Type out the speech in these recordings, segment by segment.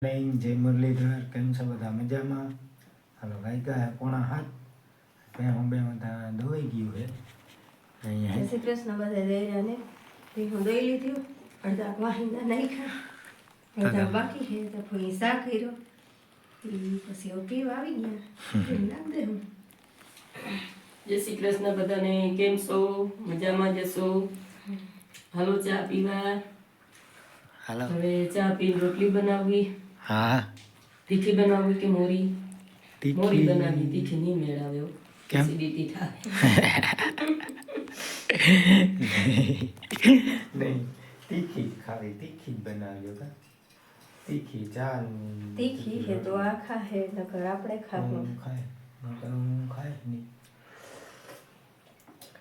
નહીં જય મુરલીધર કેમ છો બધા મજામાં? હાલો વાગ્યા 6:45 હું બે બધા દોઈ ગયું છે અહીંયા. શ્રી કૃષ્ણ બધા દઈને હું દઈ લીધું અડધા વાહિંદા નાખ્યા અડધા બાકી છે તો ફરી શાક કર્યો પછી પીવા આવી ગયા નાખ દે હું. જય શ્રી કૃષ્ણ બધાને, કેમ છો? મજામાં જશો? હાલો ચા પીવા. હાલો હવે ચા પીને રોટલી બનાવવી. હા તીખી બનાવવી કે મોરી? તીખી મોરી બનાવી, તીખી નહીં મેળાવ્યો. કેમ? એસિડિટી થાય. નહીં તીખી જ ખાવી, તીખી જ બનાવ્યો કા તીખી ચા તીખી છે તો આ ખાહે નકર આપણે ખાવું ખાય નકર હું ખાય નહીં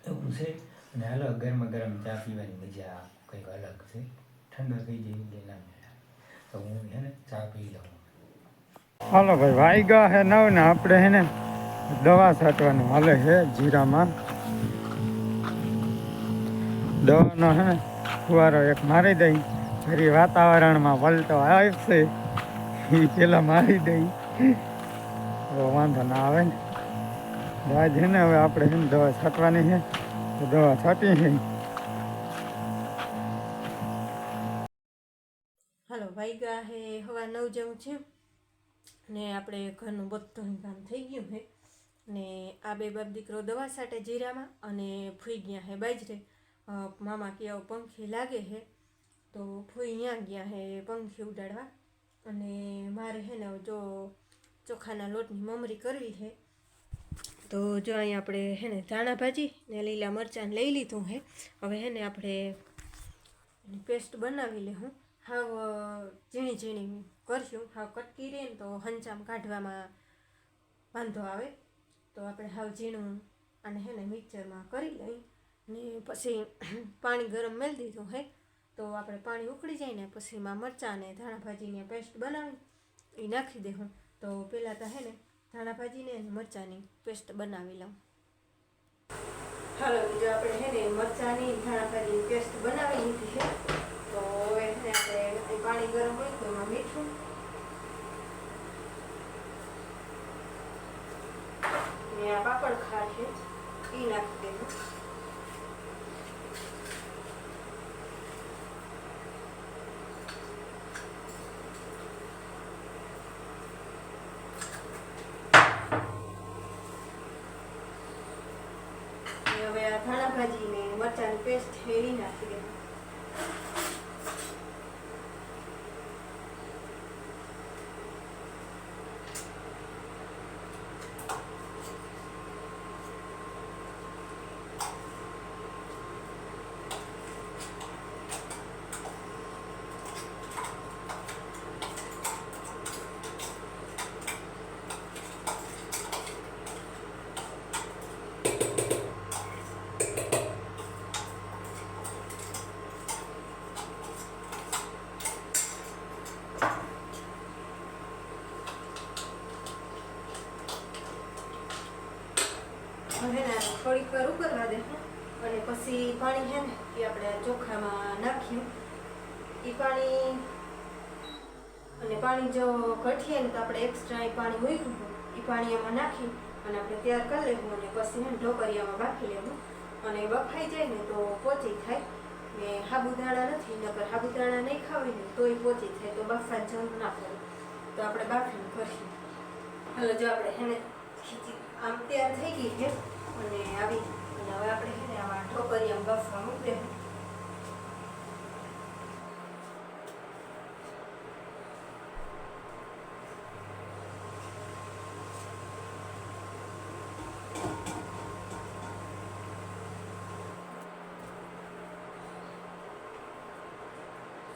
એવું છે. અને હાલો ગરમા ગરમ ચા પીવાની મજા કંઈક અલગ છે. ઠંડા થઈ જાય એટલે ના મળે તો હું હે ને ચા પી લઉં. હાલો ભાઈ વાગ્યા હે 9 ને આપણે હે ને દવા છાંટવાનું હાલે છે જીરામાં. દવાનો હે ને ફુવારો એક મારી દઈ ફરી વાતાવરણમાં પલટો આવશે એ પેલા મારી દઈ તો વાંધો ના આવે ને. આજ છે ને હવે આપણે છે ને દવા છાંટવાની છે તો દવા છાંટી છે. હાલો વાગ્યા હે હવા 9 જેવું છે ને આપણે ઘરનું બધું કામ થઈ ગયું છે ને આ બે બાપ દીકરો દવા છાંટે જીરામાં અને ફૂઈ ગયા હે બાજરે. મામા કે આવું પંખી લાગે છે તો ફૂઈ ત્યાં ગયા હે પંખી ઉડાડવા અને મારે હે ને જો ચોખાના લોટની મમરી કરવી છે તો જો અહીં આપણે હે ને ધાણા ભાજી ને લીલા મરચાં લઈ લીધું છે. હવે હે ને આપણે પેસ્ટ બનાવી લેવું. હાવ ઝીણી ઝીણી કરશું, હાવ કટકી રહે ને તો હંચામ કાઢવામાં વાંધો આવે તો આપણે હાવ ઝીણું અને હે ને મિક્સરમાં કરી લઈ ને પછી પાણી ગરમ મેળ દીધું હે તો આપણે પાણી ઉકળી જાય ને પછી એમાં મરચાં અને ધાણા ભાજીની પેસ્ટ બનાવી એ નાખી દેવું. તો પહેલાં તો હે ને ધાણા ભાજીને અને મરચાંની પેસ્ટ બનાવી લઉં. હાલો બીજું આપણે હે ને મરચાંની ધાણા ભાજીની પેસ્ટ બનાવી લીધી છે તો હવે આપણે પાણી ગરમ હોય તો એમાં મીઠું ને આ પાપડ ખાર છે એ નાખી દેવું. હવે આ ધાણા ભાજી ને મરચાંની પેસ્ટ છે એ નાખી દેવું. હવે ને થોડીક વાર ઉકળવા દે અને પછી પાણી છે ને એ આપણે ચોખામાં નાખ્યું એ પાણી અને પાણી જો ઘટીએ ને તો આપણે એક્સ્ટ્રા એ પાણી મૂક્યું એ પાણી એમાં નાખી અને આપણે તૈયાર કરી લેવું અને પછી છે ને ઢોકરિયામાં બાફી લેવું અને બફાઈ જાય ને તો પોચી થાય ને સાબુદાણા નથી નકર સાબુદાણા નહીં ખાવી ને તોય પોચી થાય તો બાફવા જરૂર ના પડે તો આપણે બાફીને કરીશું. હાલો જો આપણે એને ખીચી આમ તૈયાર થઈ ગઈ છે અને આવી અને હવે આપણે છે ને આમાં ઢોકરિયામાં બાફવા મૂકી દે.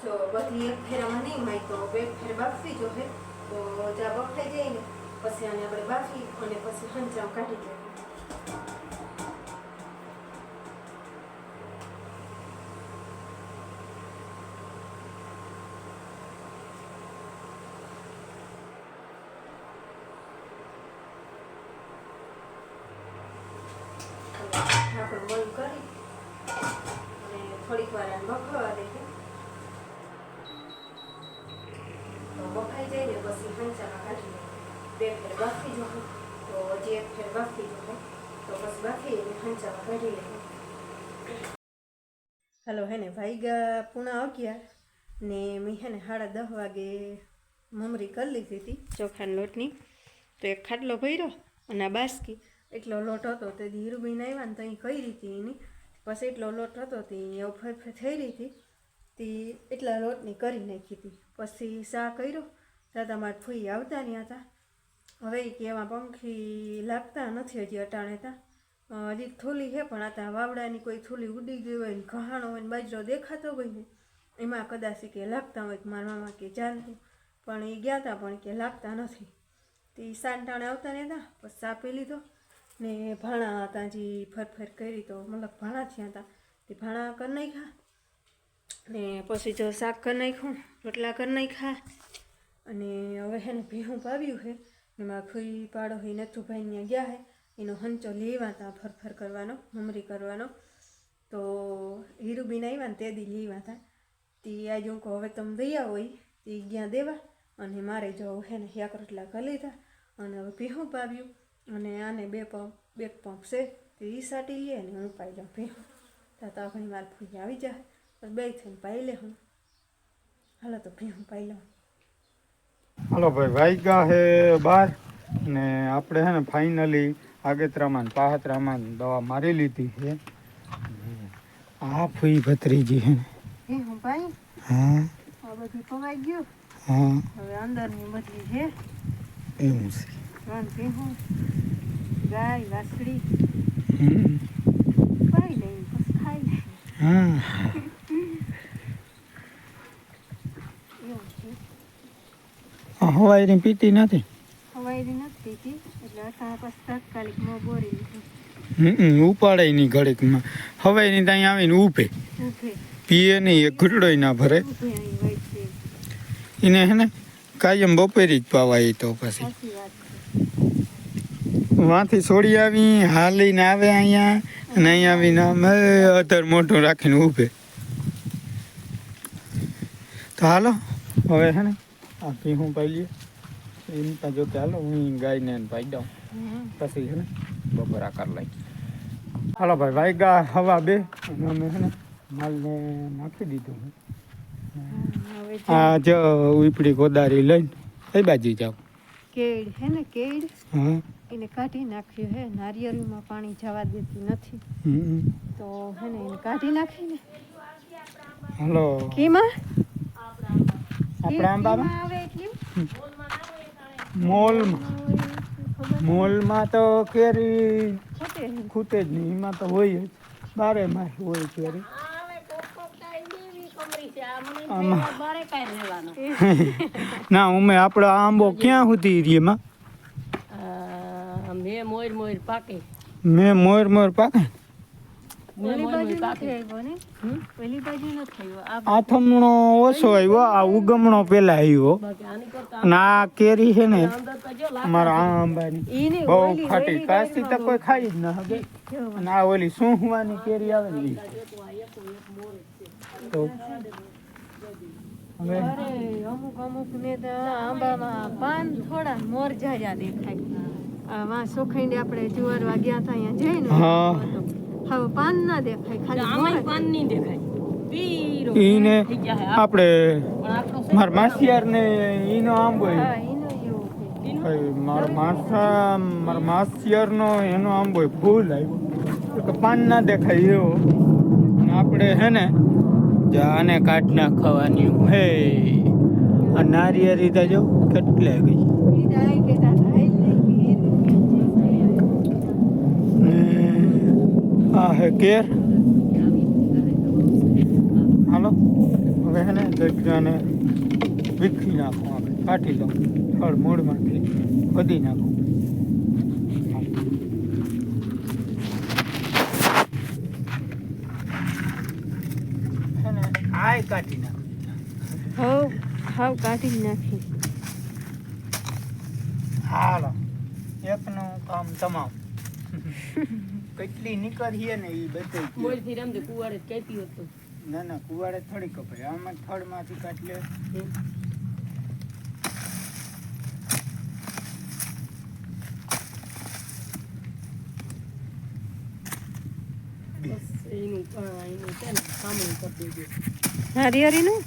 જો બધી એક ફેરામાં નહીં હોય તો બે ફેર બાફવી જોઈએ તો જ્યાં બફાઈ જાય ને પછી આને આપણે બાફી અને પછી હંચામ કાઢી દેવું. આપણે બંધ કરી અને થોડીક વાર આને બફાવા દઈએ તો બફાઈ જાય બે ફેર બાફી જવું તો હજી એક ફેર બાફી જવું તો બસ બાફી એને હંચામાં કાઢી લેવું. હાલો હે ને વાગ્યા 11:30 ને મેં હે ને 10:30 વાગે મમરી કરી લીધી હતી ચોખાના લોટની. તો એક ખાટલો ભર્યો અને આ બાસકી એટલો લોટ હતો તે હીરુબેન આવ્યા ને ત્યાં કરી હતી એની. પછી એટલો લોટ હતો તે એવું ફરફર થઈ રહી હતી તે એટલા લોટની કરી નાખી હતી. પછી શા કર્યો ત્યાં તમારા ફૂઈ આવતા રહ્યા હતા. હવે કે એમાં પંખી લાગતા નથી હજી અટાણે હતા. હજી થોલી છે પણ આ વાવડાની કોઈ થોલી ઉડી ગઈ હોય ને ઘહાણો હોય ને બાજરો દેખાતો હોય ને એમાં કદાચ કે લાગતા હોય. મારા મામા કે જાણતું પણ એ ગયા હતા પણ કે લાગતા નથી. તે સાંટાણે આવતા રહ્યા હતા. પછી ચા પી લીધો ને ભાણા હતા જે ફરફર કરી તો મતલબ ભાણા થયા હતા તે ભાણા કરી નાખ્યા ને પછી જો શાક કરી નાખ્યું રોટલા કરી નાખ્યા. અને હવે છે ને ભીહું પાવ્યું છે એમાં ફૂઈ પાડો હોય નથુભાઈ ત્યાં ગયા છે એનો હંચો લેવા હતા ફરફર કરવાનો મમરી કરવાનો. તો હીરુબેન આવ્યા ને તે દી લેવા હતા તે આજે હું કહું હવે તમે દયા હોય તે ગયા દેવા અને મારે જો છે ને શાક રોટલા કરી લીધા અને હવે ભીહું પાવ્યું અને આને બે પંપ છે તે એ સાટી લે ને હું પાઈ જાઉં ભીહું તો ઘણી મારે ફૂઈ આવી જાય બસ બે થઈને પાઈ લે હું. હાલો તો ભીહું પાઈ લઉં. હાલો ભાઈ વાગ્યા છે 12 ને આપણે છે ને ફાઇનલી આગેતરામાં ને પાહતરામાં દવા મારી લીધી છે. આ ફૂઈ ભત્રીજી છે ને ભીહું પાઈ હા આ બધું પવાઈ ગયું. હા હવે અંદરની બધી છે એવું છે. ભીહું ગાય વાસળી હમ. પાઈ લઈ પછી ખાઈ લે હા એવું છે. હવાઈની પીતી નથી. હવાઈ નથી પીતી એટલે અટાણે પછી તાત્કાલિક મોં બોરી લીધું. ઉપાડે નહીં ઘડીકમાં હવાઈની ત્યાં આવીને ઊભે ઊભે પીએ નહીં એક ઘૂંટડોય ના ભરે. ઊભે અહીં હોય છે. એને હે ને કાયમ બપોરી જ પાવાય તો પછી સાચી વાત છે. વાંથી છોડી આવી હાલીને આવે અહીંયા અને અહીંયા આવીને આમ અધર મોઢું રાખીને ઊભે. તો હાલો હવે હે ને આ ભીહું પાઈ લઈએ એની પાસે જો કે હાલો હું ગાયને પાઈ દઉં પછી છે ને બપોરા કરી લઈ. હાલો ભાઈ વાગ્યા 2:30 અને અમે છે ને માલને નાખી દીધું. હવે આ જો ઉપડી કોદારી લઈને કઈ બાજુ જાવ. કેળ હે ને કેળ હા એને કાઢી નાખ્યું હે નારિયેળીમાં પાણી જવા દેતી નથી તો હે ને એને કાઢી નાખીને હાલો કીમાં આપણા આંબામાં આવે એટલી મોલમાં તો કેરી ખોટે ખૂટે જ નહીં એમાં તો હોય જ 12 માસ હોય કેરી. ના ઉમે આપણો આંબો ક્યાં સુધી રહી એમાં મેં મોર પાકે ઓલી બાજુ નથી આવ્યો ને ઓલી બાજુ નથી આવ્યો આ આથમણો ઓછો આવ્યો આ ઉગમણો પેલા આવ્યો અને આ કેરી છે ને અમારા આંબાની ઈને બહુ ઓલી ખાટી કાચી તો કોઈ ખાઈ જ ના શકે અને આ ઓલી સૂંહવાની કેરી આવે ને ઈ. તો હવે અરે અમુક ને તો આંબામાં પાન થોડા મોર જાજા દેખાય. આ વાં સોખાઈને આપણે જુવારવા ગયા હતા અહીંયા જઈને હા. હવે પાન ના દેખાય ખાલી પાન નહીં દેખાય. ઈને આપણે મારા માસિયાર ને ઈનો આંબો હા એનો એવું છે. મારા માસિયાર નો એનો આંબો ફૂલ આવ્યો તો પાન ના દેખાય એવો. અને આપણે હે ને આને કાઢ નાખવાની હે આ નારિયેળી તો જો કેટલે ગઈ. ઈ ડાય કે તા થાય ને ને આ હે કેર. હાલો હવે હે ને જગ્યાને વીખી નાખો આપણે કાઢી દો ફળ મૂળમાંથી વધી નાખો. હે ને આય કાઢી નાખો. હાવ કાઢી જ નાખી. હાલો એકનું કામ તમામ. કેટલી નીકળીએ ને એ બધી ના ના કુવાડે થોડી કપાય આમાં થડમાંથી કાઢી લે. એનું છે ને સામણું કરી દેજો. નારિયેળીનું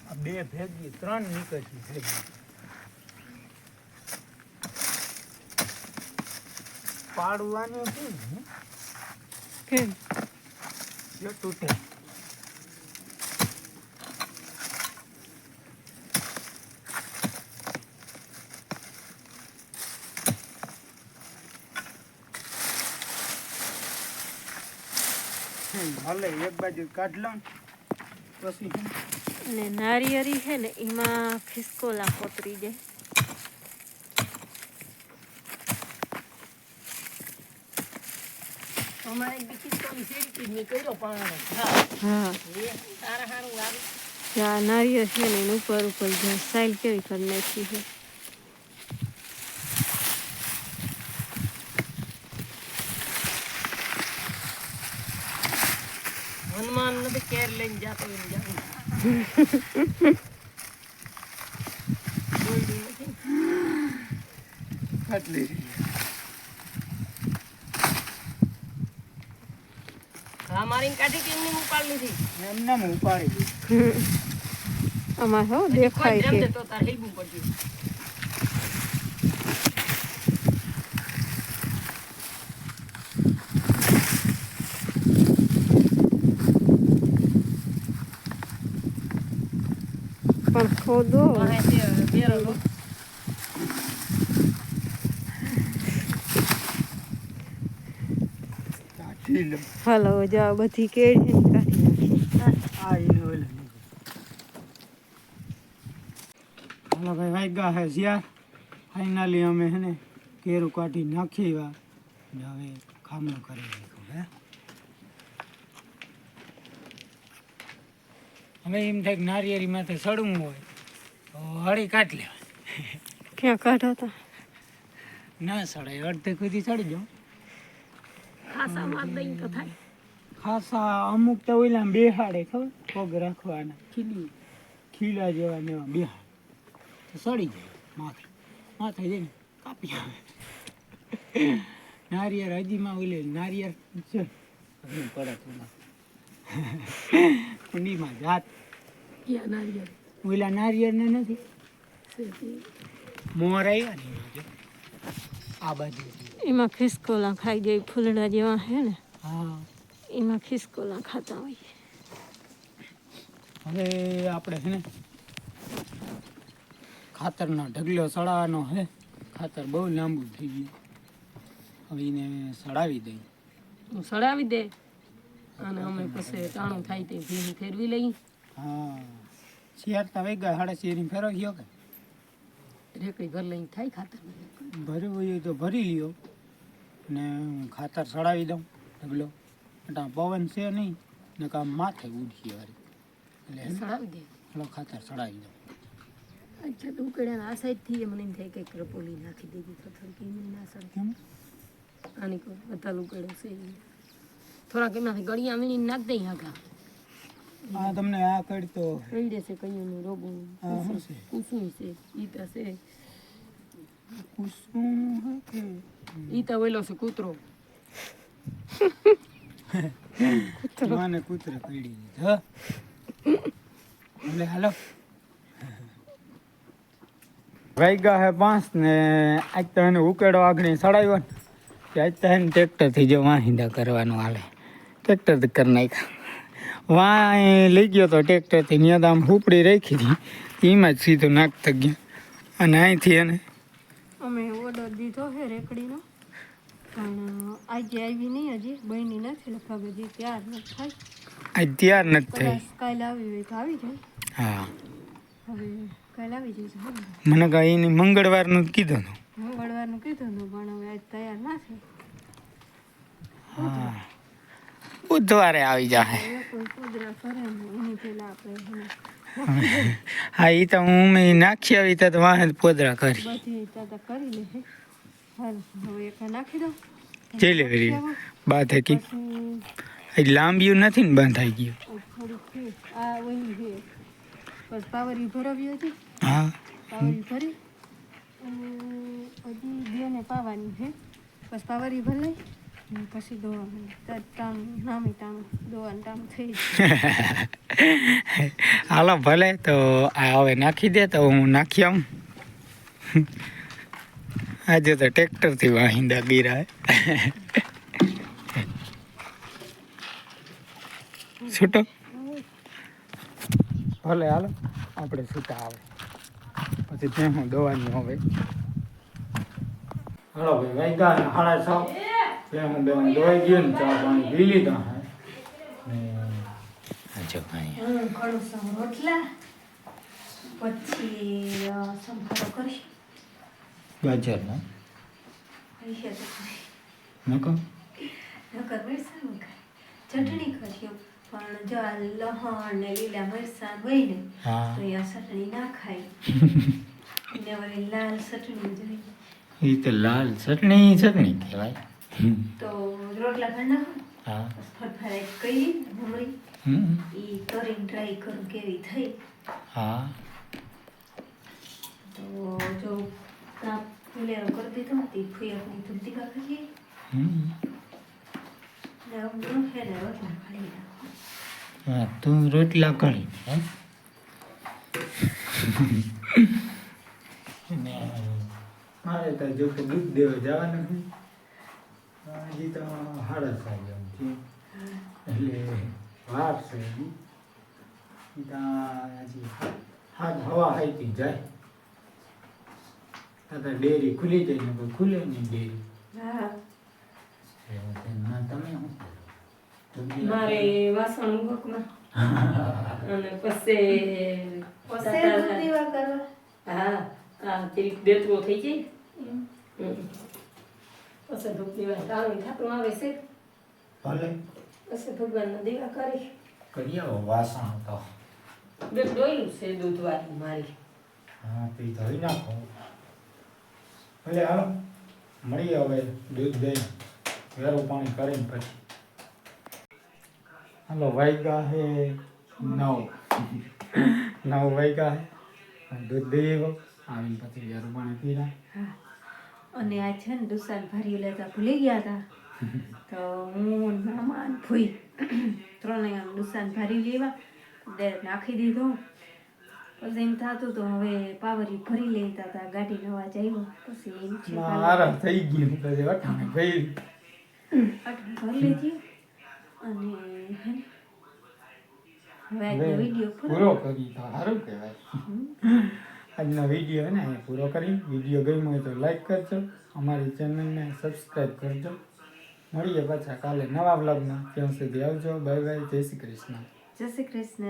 આ બે ભેગી 3 નીકળી ભેગી પાડવાની હતી ને કેમ જો તૂટે. ભલે એક બાજુ કાઢ લો ને પછી ને નારિયેળી છે ને એમાં ખિસકોલા કોતરી જાય. અમારે બીજી તો શેરી મેં કર્યો પણ હા તારા સારું આવે. આ નારિયેળ છે ને એની ઉપર ઉપર સાઈલ કેવી કરી નાખી છે. હનુમાન નથી કેર લઈને જાતો હોય ને જાતો. બોલતી નથી. કાટલી હા મારી કાઢી હતી એમની ઉપાડ લીધી. એમને ઉપાડી દીધી. આમાં હો દેખાય કોઈ છે. જેમ તો તાર હેલવું પડ્યું. પણ ખોદો પાસે બેરો લો. કાઢી લો. હાલો જાઓ બધી કેળી છે ને કાઢી નાખી. આ એને ઓલા હાલો ભાઈ વાગ્યા હે જ્યાં ફાઇનલી અમે હે ને કેરું કાઢી નાખી વા ને હવે ખામણું કરી નાખ્યું હે. હવે એમ થાય કે નારિયેળી માથે સડવું હોય તો હળી કાઢ લેવાય. ક્યાં કાઢો તા ના સડાય અડધે સુધી ચડી જાઓ. ખાસા માર દઈ તો થાય. ખાસા અમુક તો ઓલા બેહાડે ખબર પગ રાખવાના ખીલી ખીલા જેવા ને એવા બેહાડે તો સડી જાય માથે માથે જઈને કાપી આવે. નારિયેળ હજીમાં ઓલે નારિયેળ છે હજી પડે થોડા કુંડીમાં જાત ક્યાં નારિયેળ ઓલા નારિયેળને નથી છે તે. મોર આવ્યા ને એમાં જો. આ બાજુ એમાં ખિસકોલા ખાઈ જાય ફૂલડા જેવા છે ને હા. એમાં ખિસકોલા ખાતા હોય. હવે આપણે છે ને ખાતરનો ઢગલો સડાવવાનો હે. ખાતર બહુ લાંબુ થઈ ગયું. હવે એને સડાવી દઈ. હું સડાવી દે અને અમે પછી ટાણું થાય તે ભીનું ફેરવી લઈ. હા શિયાળતા વેગા હાડા શેરી ફેરવી ગયો કે રેકડી ભર લઈને થાય ખાતર. ભરવું હોય તો ભરી લ્યો ને ખાતર સડાવી દઉં ઢગલો. એટલે પવન છે નહીં ને કામ માથે ઉડશે વારી એટલે સડાવી દે. એટલો ખાતર સડાવી દઉં. અચ્છા તો ઉકળ્યા આ સાઈડથી મને એમ થાય કંઈક રપોલી નાખી દેવી પથ્થર કે એમ ના સડે. કેમ આની કોઈ બધા ઉકળ્યો છે ઈ. થોડાક એમાંથી ગળિયા વીણી નાખ દઈ આગા. આ તમને આ કરતો રહીડે છે કઈનું રોગું આ શું છે કુસુમ છે ઈતા છે કુસુમ હે કે ઈતા ઓલો છે કૂતરો. માને કૂતરે પડી દીધો એટલે હાલો વાગ્યા હે 5 ને આજ તો એને ઉકેડો આગળ સડાવ્યો ને કે આજ તો એને ટ્રેક્ટરથી જો વાહિંદા કરવાનું હાલે. ટ્રેક્ટરથી કરી નાખ્યા. વાં લઈ ગયો તો ટ્રેક્ટરથી ત્યાં તો આમ હુપડી રાખી હતી એમાં જ સીધું નાખતા ગયા. અને અહીંથી એને અમે ઓર્ડર દીધો છે રેકડીનો પણ આજે આવી નહીં હજી બની નથી લગભગ હજી તૈયાર નથી થાય. આજ તૈયાર નથી થઈ. કદાચ કાલે આવી હોય તો આવી જાય. હા હવે કાલે આવી જઈશું. મને કાંઈ એની મંગળવારનું જ કીધું હતું. મંગળવારનું કીધું હતું પણ હવે આજ તૈયાર ના થાય. હા બુધવારે આવી જાય. એ કોઈ કુદરા કરે ને એની પહેલાં આપણે હા એ તો હું મેં નાખી આવી તો વાહે પોદરા કરી બધી તાતા કરી લે. હાલ હવે એક નાખી દો. જઈ લે બાત હે કી પછી લાંબિયું નથી ને બંધ થઈ ગયું. થોડીક છે આ વહી છે બસ પાવર ભરાવી હતી હા પાવરી ભરી અને હજી બેને પાવાની છે. બસ પાવરી ભરાય ને પછી દોવાનું ટાણું નામે ટાણું દોવાનું ટાણું થઈ જાય. હાલો ભલે તો આ હવે નાખી દે તો હું નાખી આવું. આજે તો ટ્રેક્ટરથી વાહિંદા ગીરા છૂટો ભલે હાલો આપણે છૂટા આવે પછી ત્યાં હું દવાની હવે. હાલો ભાઈ વાગ્યા 6:30 ત્યાં હું દવાઈ ગયો ને ચા પાણી પી લીધા હે જો ઘણું સમ રોટલા પછી સંભારો કરીશ ગાજર ના પૈસા નકો નકર મરસાં ચટણી કરીશું પણ જો આ લહણ ને લીલા મરસાં હોય ને હા તો આ ચટણી ના ખાય ને વળી લાલ ચટણી જોઈએ એ તો લાલ ચટણી કહેવાય. તો રોટલા કરી નાખો હા ફરફરાઈ કરી મમરી હમ એ કરીને ટ્રાય કરું કેવી થઈ. હા તો જો કાપ ફુલેરો કરી દીધો હતી ફુયરની ધૂમતી કાકરીએ હમ ને અમરું છે ને રોટલા ખાલી નાખો. હા તું રોટલા કરી હે ને મારે તો જો કે દૂધ દેવા જવાનું છે હજી તો 6:30 એમ એટલે વાર છે હજી હજી હવા હાઈતી જાય તો ડેરી ખુલી જાય ને કોઈ ખુલે નહીં ડેરી. હા એવું છે. ના તમે શું કરો? મારે વાસણ ઉગકમાં અને પછી પછી દૂધ દેવા કરવા હા હા તે બેતરો થઈ જાય પછી ધૂપ દીવા ટાણું થાપડું આવે છે ભલે પછી ભગવાનના દીવા કરી કરી આવો વાસણ તો બે ડોયલું છે દૂધ વાળી મારી. હા તે ધોઈ નાખો ભલે હાલો મળીએ હવે દૂધ દઈ વેરું પાણી કરીને પછી. હાલો વાગ્યા હે 9 વાગ્યા હે દૂધ દઈ આવ્યો આવીને પછી વેરું પાણી પીરા. હા અને આ છે ને દુસાન ભરી લેતા ભૂલી ગયા હતા તો હું મામા ને ફૂઈ ત્રણેય આમ દુસાન ભરી લેવા ડાયરેક્ટ નાખી દીધો. પછી એમ થતું તો હવે પાવરી ભરી લેતા હતા ગાડી નવા આવ્યો પછી એમ છે આરામ થઈ ગયું પછી અટાણે ભાઈ અઠ ભરી લેતી અને હે ને, હવે આજનો વિડીયો પૂરો કરી તો સારું કહેવાય. આજનો વિડીયો હે ને અહીંયા પૂરો કરી. વિડીયો ગમ્યો હોય તો લાઈક કરજો, અમારી ચેનલને સબસ્ક્રાઈબ કરજો. મળીએ પાછા કાલે નવા બ્લોગમાં. ત્યાં સુધી આવજો. Bye bye. જય શ્રી કૃષ્ણ. જય શ્રી કૃષ્ણ.